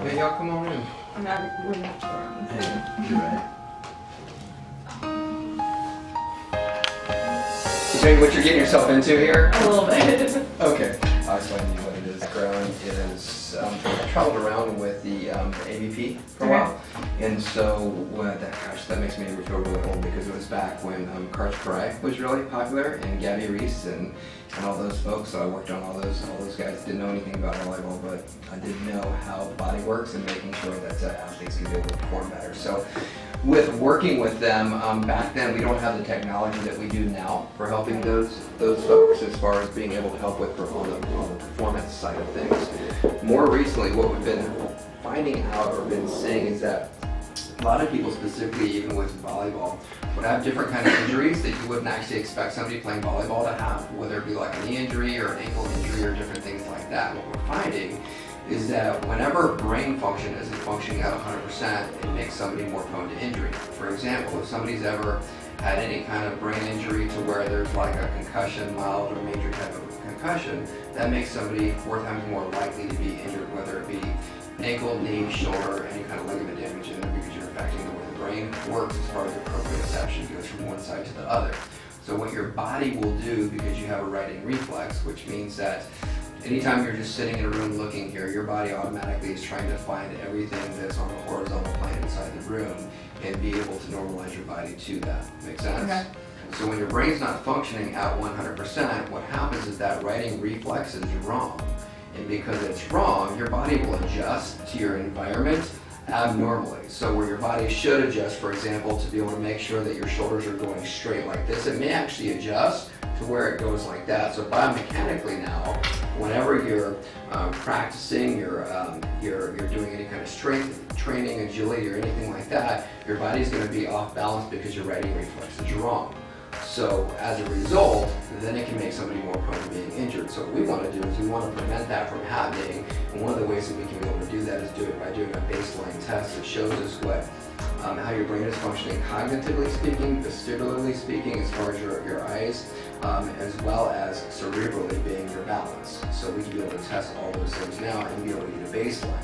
Hey, y'all come on in. I'm not really much around. Hey, you're right. You tell me what you're getting yourself into here? A little bit. Okay, I'll explain to you what it is. Background is, I traveled around with the AVP for a while, and so that makes me feel really old because it was back when Karch Karai was really popular, and Gabby Reese and all those folks. So I worked on all those guys. Didn't know anything about volleyball, but I did know how the body works and making sure that athletes can be able to perform better. So with working with them, back then we don't have the technology that we do now for helping those folks as far as being able to help with on the performance side of things. More recently, what we've been finding out or been seeing is that a lot of people, specifically even with volleyball, would have different kind of injuries that you wouldn't actually expect somebody playing volleyball to have, whether it be like a knee injury or an ankle injury or different things like that. What we're finding is that whenever brain function isn't functioning at 100%, it makes somebody more prone to injury. For example, if somebody's ever had any kind of brain injury to where there's like a concussion, mild or major type of concussion, that makes somebody 4 times more likely to be injured, whether it be ankle, knee, shoulder, any kind of ligament damage in there, because you're affecting the way the brain works as far as the proprioception goes from one side to the other. So what your body will do, because you have a righting reflex, which means that anytime you're just sitting in a room looking here, your body automatically is trying to find everything that's on the horizontal plane inside the room and be able to normalize your body to that. Make sense? Okay. So when your brain's not functioning at 100%, what happens is that righting reflex is wrong. And because it's wrong, your body will adjust to your environment abnormally. So where your body should adjust, for example, to be able to make sure that your shoulders are going straight like this, it may actually adjust to where it goes like that. So biomechanically now, whenever you're practicing, you're doing any kind of strength training, agility, or anything like that, your body's going to be off balance because your righting reflex is wrong. So as a result, then it can make somebody more prone to being injured. So what we want to do is we want to prevent that from happening. And one of the ways that we can be able to do that is do it by doing a baseline test that shows us how your brain is functioning cognitively speaking, vestibularly speaking, as far as your eyes, as well as cerebrally being your balance. So we can be able to test all those things now and be able to get a baseline.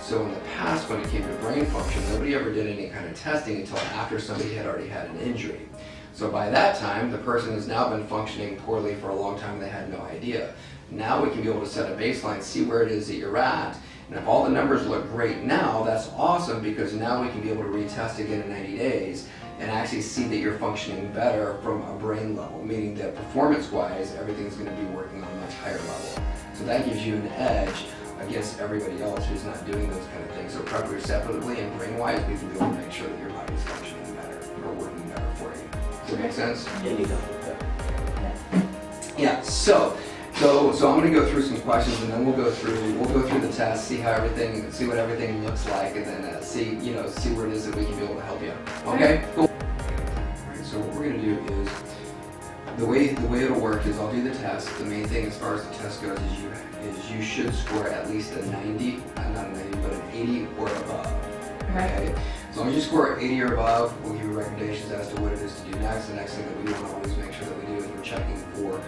So in the past, when it came to brain function, nobody ever did any kind of testing until after somebody had already had an injury. So by that time, the person has now been functioning poorly for a long time, they had no idea. Now we can be able to set a baseline, see where it is that you're at, and if all the numbers look great now, that's awesome, because now we can be able to retest again in 90 days and actually see that you're functioning better from a brain level, meaning that performance-wise, everything's going to be working on a much higher level. So that gives you an edge against everybody else who's not doing those kind of things. So proprioceptively and brain-wise, we can be able to make sure that your body's functioning better or working better for you. Does that make sense? Yeah. So I'm going to go through some questions, and then we'll go through the test, see what everything looks like, and then see where it is that we can be able to help you. Okay. Cool. All right. So what we're going to do is the way it'll work is I'll do the test. The main thing as far as the test goes is you should score at least a 90, not a 90, but an 80 or above. Okay. As long as you score 80 or above, we'll give you recommendations as to what it is to do next. The next thing that we want to always make sure that we do is we're checking for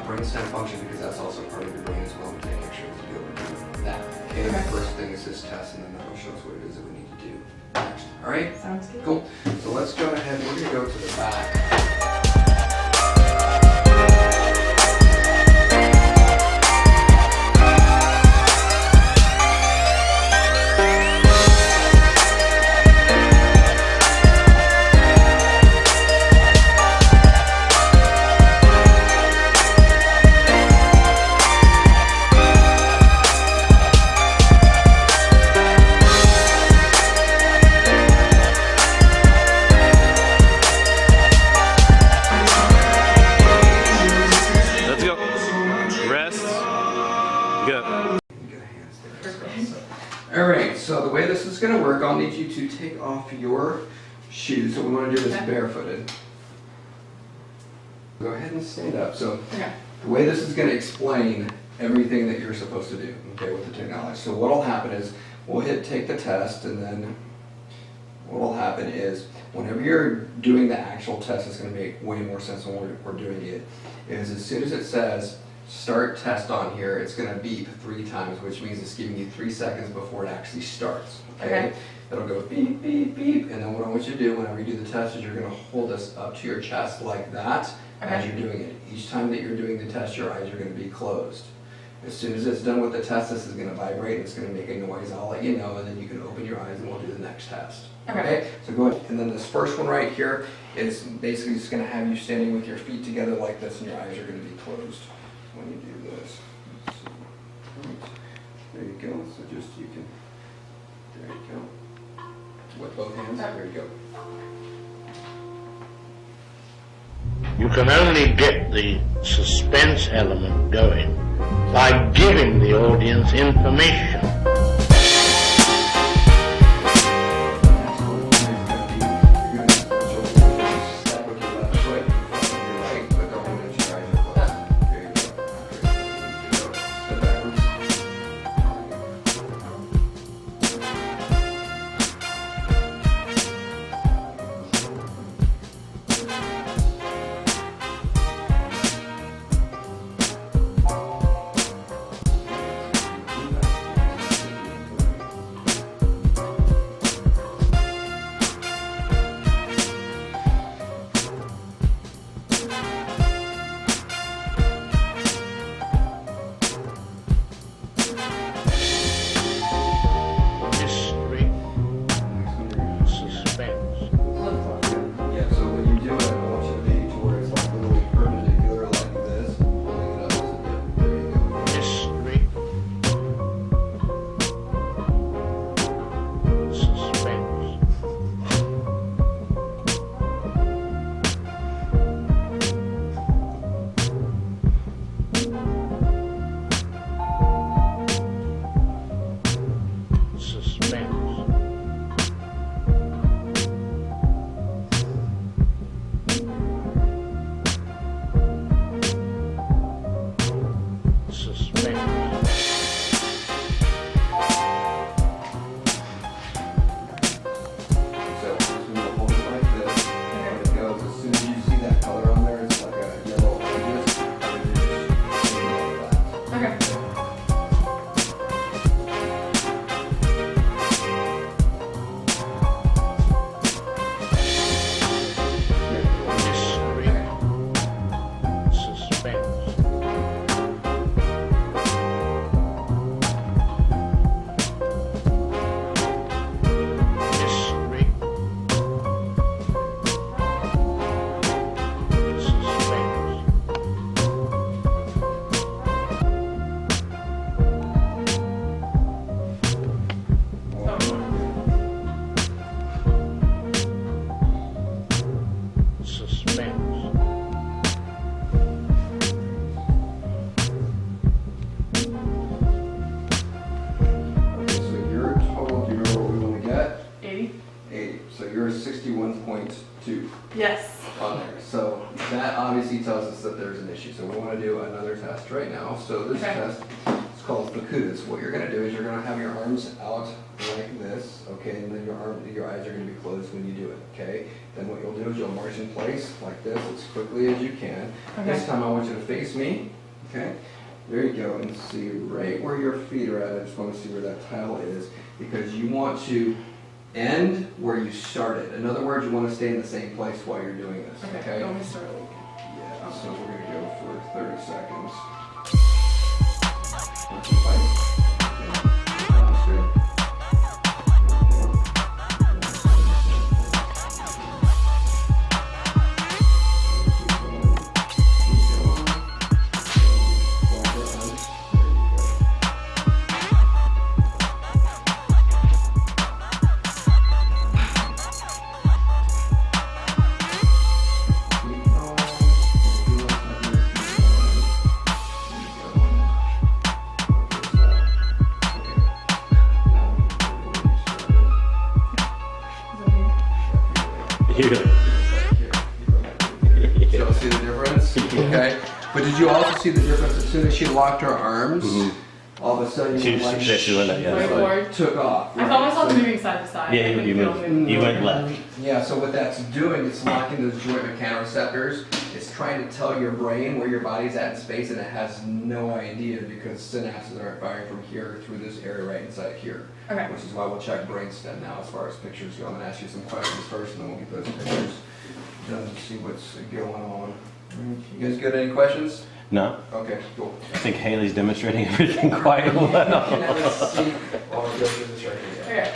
brainstem function, because that's also part of your brain as well. We take pictures to be able to do that. Okay. The first thing is this test, and then that'll show us what it is that we need to do next. All right? Sounds good. Cool. So let's go ahead. We're going to go to the back. Alright, so the way this is going to work, I'll need you to take off your shoes. So we want to do this barefooted. Go ahead and stand up. So the way this is going to explain everything that you're supposed to do, okay, with the technology. So what will happen is we'll take the test, and then what will happen is whenever you're doing the actual test, it's going to make way more sense when we're doing it, is as soon as it says start test on here, it's gonna beep 3 times, which means it's giving you 3 seconds before it actually starts, okay? It'll go beep, beep, beep, and then what I want you to do whenever you do the test is you're gonna hold this up to your chest like that as you're doing it. Each time that you're doing the test, your eyes are gonna be closed. As soon as it's done with the test, this is gonna vibrate, and it's gonna make a noise, I'll let you know, and then you can open your eyes and we'll do the next test. Okay? So go ahead, and then this first one right here is basically just gonna have you standing with your feet together like this, and your eyes are gonna be closed when you do this. Let's see. Right. There you go, so just you can, there you go. With both hands, there you go. You can only get the suspense element going by giving the audience information. Yes. On there. So that obviously tells us that there's an issue. So we want to do another test right now. So this test is called Fakudas. What you're going to do is you're going to have your arms out like this, okay, and then your eyes are going to be closed when you do it, okay? Then what you'll do is you'll march in place like this as quickly as you can. This time I want you to face me, okay? There you go, and see right where your feet are at. I just want to see where that tile is, because you want to end where you started. In other words, you want to stay in the same place while you're doing this, okay? Don't we start like... Yeah, so we're going to go for 30 seconds. Y'all see the difference? Okay. But did you also see the difference as soon as she locked her arms all of a sudden She you like said she went, yeah. Going so- forward. took off. I felt myself moving side to side. Yeah, I you couldn't feel moved. movement. You went left. Yeah, so what that's doing, it's locking those joint mechanoreceptors. It's trying to tell your brain where your body's at in space, and it has no idea because synapses aren't firing from here through this area right inside here. Okay. Which is why we'll check brainstem now as far as pictures go. I'm gonna ask you some questions first, and then we'll get those pictures done to see what's going on. You guys got any questions? No, Okay, cool. I think Haley's demonstrating everything quite well. Now let's see. Oh, I'll go through this right here. Okay.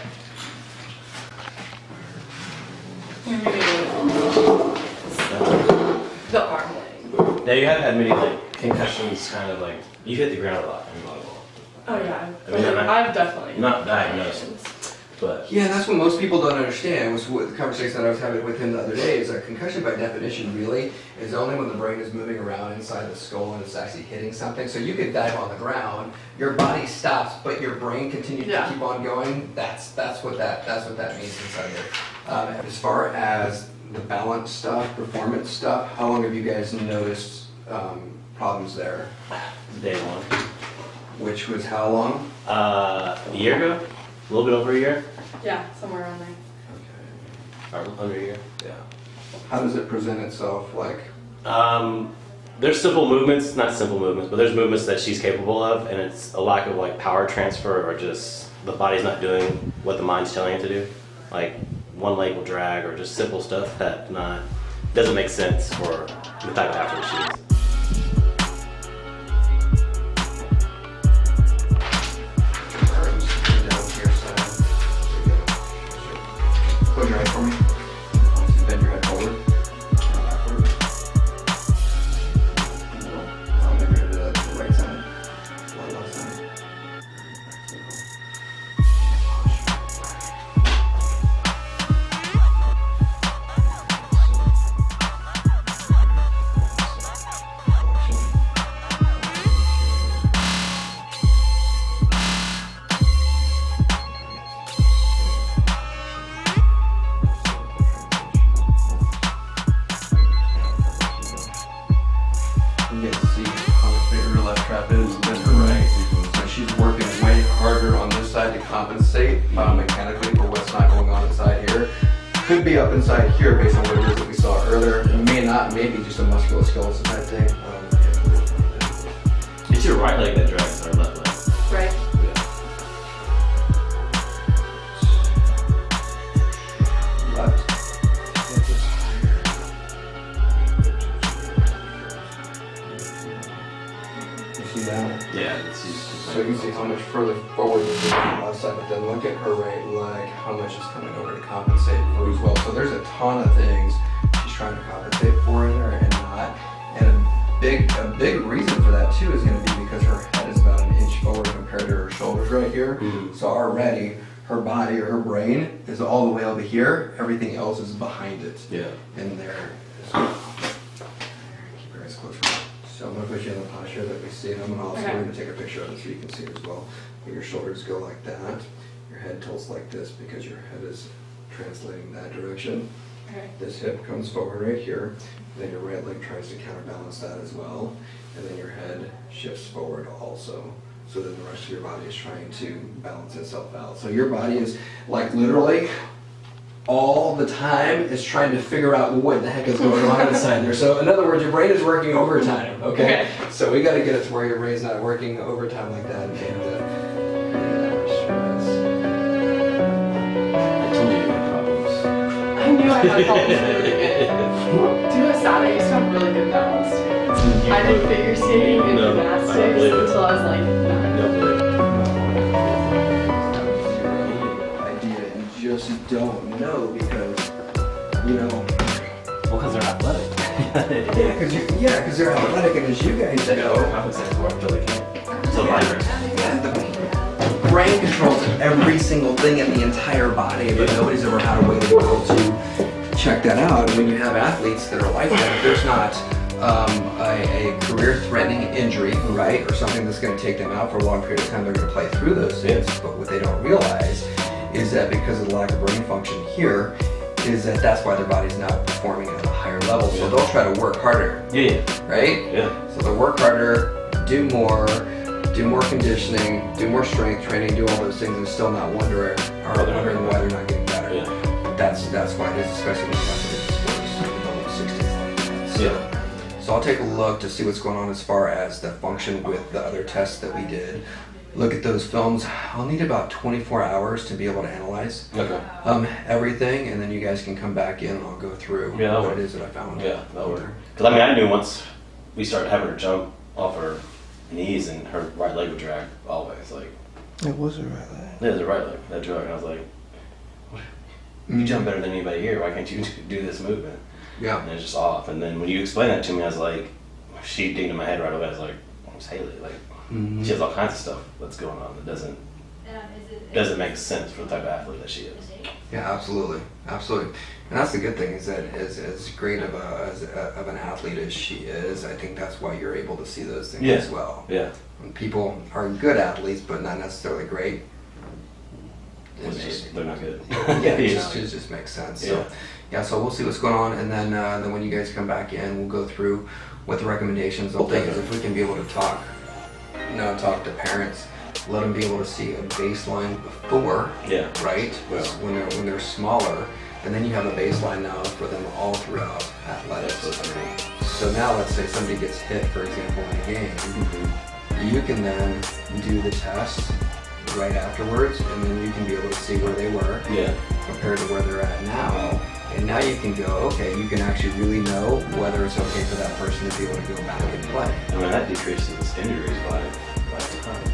The arm leg. Now you have had many like concussions, kind of like you hit the ground a lot in volleyball. Oh yeah. I mean, I've definitely. Not diagnosed, but Yeah, that's what most people don't understand. Was what the conversation that I was having with him the other day is a concussion by definition really is only when the brain is moving around inside the skull and it's actually hitting something. So you could dive on the ground, your body stops, but your brain continues Yeah. to keep on going. That's what that means inside there. As far as the balance stuff, performance stuff, how long have you guys noticed problems there? day one. Which was how long? A year ago, a little bit over a year, Yeah, somewhere around there. Okay. or under a year. Yeah. How does it present itself? Like, There's simple movements, not simple movements, but there's movements that she's capable of, and it's a lack of like power transfer or just the body's not doing what the mind's telling it to do. Like one leg will drag or just simple stuff that doesn't make sense for the type of athlete she is. Close your head for me. Bend your head forward. Backward. Maybe to the right side. Left side. You get to see how much bigger her left trap is than her right. So she's working way harder on this side to compensate mechanically for what's not going on inside here. Could be up inside here based on what it is that we saw earlier. It may not, maybe just a musculoskeletal type thing. It's your right leg that drags her left leg. Right. Left. You see that? Yeah, it's So you can see how much further forward this is on the left side, but then look at her right leg, how much is coming over to compensate for as well. So there's a ton of things she's trying to compensate for in there and not. And a big reason for that too is going to be because her head is about an inch forward compared to her shoulders right here. Mhm. So already her body or her brain is all the way over here. Everything else is behind it. Yeah. And there. Keep your eyes closed. So I'm going to put you in the posture that we see, and I'm also Okay. going to take a picture of it so you can see it as well. But your shoulders go like that. Your head tilts like this because your head is translating that direction. Okay. This hip comes forward right here. Then your right leg tries to counterbalance that as well. And then your head shifts forward also. So then the rest of your body is trying to balance itself out. So your body is like literally all the time is trying to figure out what the heck is going on inside there. So in other words, your brain is working overtime, okay? Okay. So we got to get it to where your brain's not working overtime like that. And stress. I told you you had problems. I knew I had problems really good. Do you know what's sad? I used to have really good balance. I did figure skating and No, I don't gymnastics believe it. until I was like 9. No, believe it. Idea and just don't know because, you know, Well, because they're athletic. because they're athletic, and as you guys know, Compensate for it until they can't. Until the body breaks. the brain controls every single thing in the entire body, but nobody's ever had a way to be able to check that out. And when you have athletes that are like that, if there's not a career-threatening injury, right, or something that's going to take them out for a long period of time, they're going to play through those things. But what they don't realize is that because of the lack of brain function here, is that that's why their body's not performing at a higher level. So they'll try to work harder, Yeah, yeah. right? Yeah. So they'll work harder, do more, do more conditioning, do more strength training, do all those things, and still not wondering why they're not getting better. Yeah. That's why it is, especially when you have to do sports in the low 60s like that. So I'll take a look to see what's going on as far as the function with the other tests that we did. Look at those films. I'll need about 24 hours to be able to analyze everything, and then you guys can come back in and I'll go through what it is that I found. Yeah, that'll work. Because I mean, I knew once we started having her jump off her knees and her right leg would drag always. Like, it was a right leg. Yeah, it was a right leg that drug. And I was like, you jump better than anybody here. Why can't you do this movement? Yeah. And it's just off. And then when you explained that to me, I was like, she dinged in my head right away. I was like, it's Haley. Like, she has all kinds of stuff that's going on that doesn't make sense for the type of athlete that she is. Yeah, absolutely. And that's the good thing is that as great of an athlete as she is, I think that's why you're able to see those things as well. Yeah. When people are good athletes but not necessarily great, They're not good. it just makes sense. So we'll see what's going on, and then when you guys come back in, we'll go through what the recommendations will be. If we can be able to talk to parents, let them be able to see a baseline before, right? When they're smaller, and then you have a baseline now for them all throughout athletics. So now let's say somebody gets hit, for example, in a game, you can then do the test right afterwards, and then you can be able to see where they were compared to where they're at now. And now you can go, okay, you can actually really know whether it's okay for that person to be able to go back and play. I mean, that decreases injuries by a ton.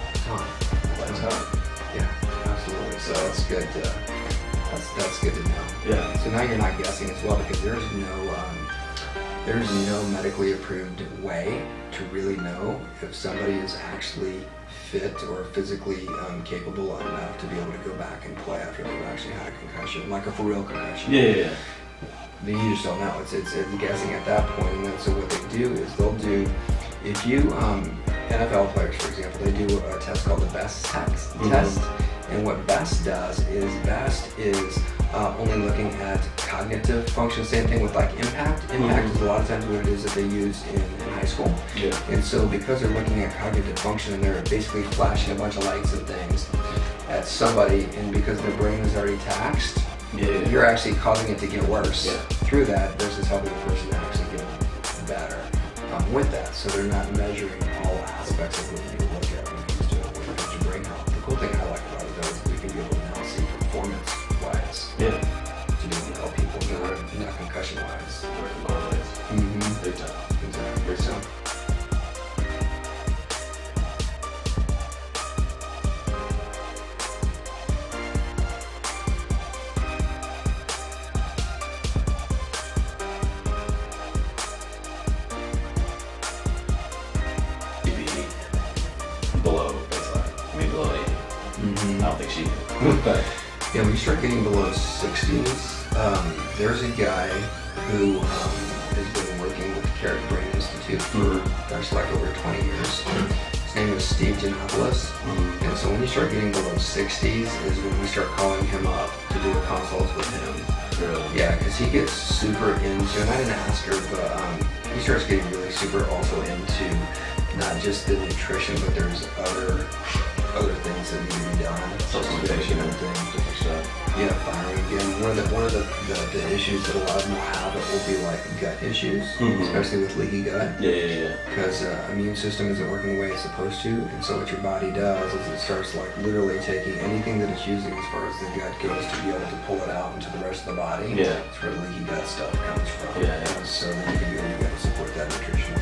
Yeah, absolutely. So that's good. That's good to know. Yeah. So now you're not guessing as well, because there's no medically approved way to really know if somebody is actually fit or physically capable enough to be able to go back and play after they've actually had a concussion, like a for real concussion. Yeah. You just don't know. It's guessing at that point. And then so what they do is they'll do, if you NFL players, for example, they do a test called the BEST test. And what BEST does is only looking at cognitive function. Same thing with like impact. Impact is a lot of times what it is that they use in high school. Yeah. And so because they're looking at cognitive function and they're basically flashing a bunch of lights and things at somebody, and because their brain is already taxed, you're actually causing it to get worse through that versus helping the person to actually get better with that. So they're not measuring all aspects of what you need to look at when it comes to brain health. The cool thing I like about it though is we can be able to now see performance-wise to be able to help people, not concussion-wise. Big time. Exactly. So. Below baseline. I mean, below 80. I don't think she did. But yeah, when you start getting below 60s, there's a guy who has been working with the Carrot Brain Institute for like over 20 years. His name is Steve Giannopoulos. And so when you start getting below 60s is when we start calling him up to do a consult with him. really, Yeah, because he gets super into, and I didn't ask her, but he starts getting really super also into not just the nutrition, but there's other things that need to be done. supplementation and different stuff. Yeah, firing again. One of the issues that a lot of them will have, it will be like gut issues, especially with leaky gut. Yeah. Because immune system isn't working the way it's supposed to, and so what your body does is it starts like literally taking anything that it's using as far as the gut goes to be able to pull it out into the rest of the body. Yeah. That's where leaky gut stuff comes from. Yeah. And so then you can be able to support that nutrition.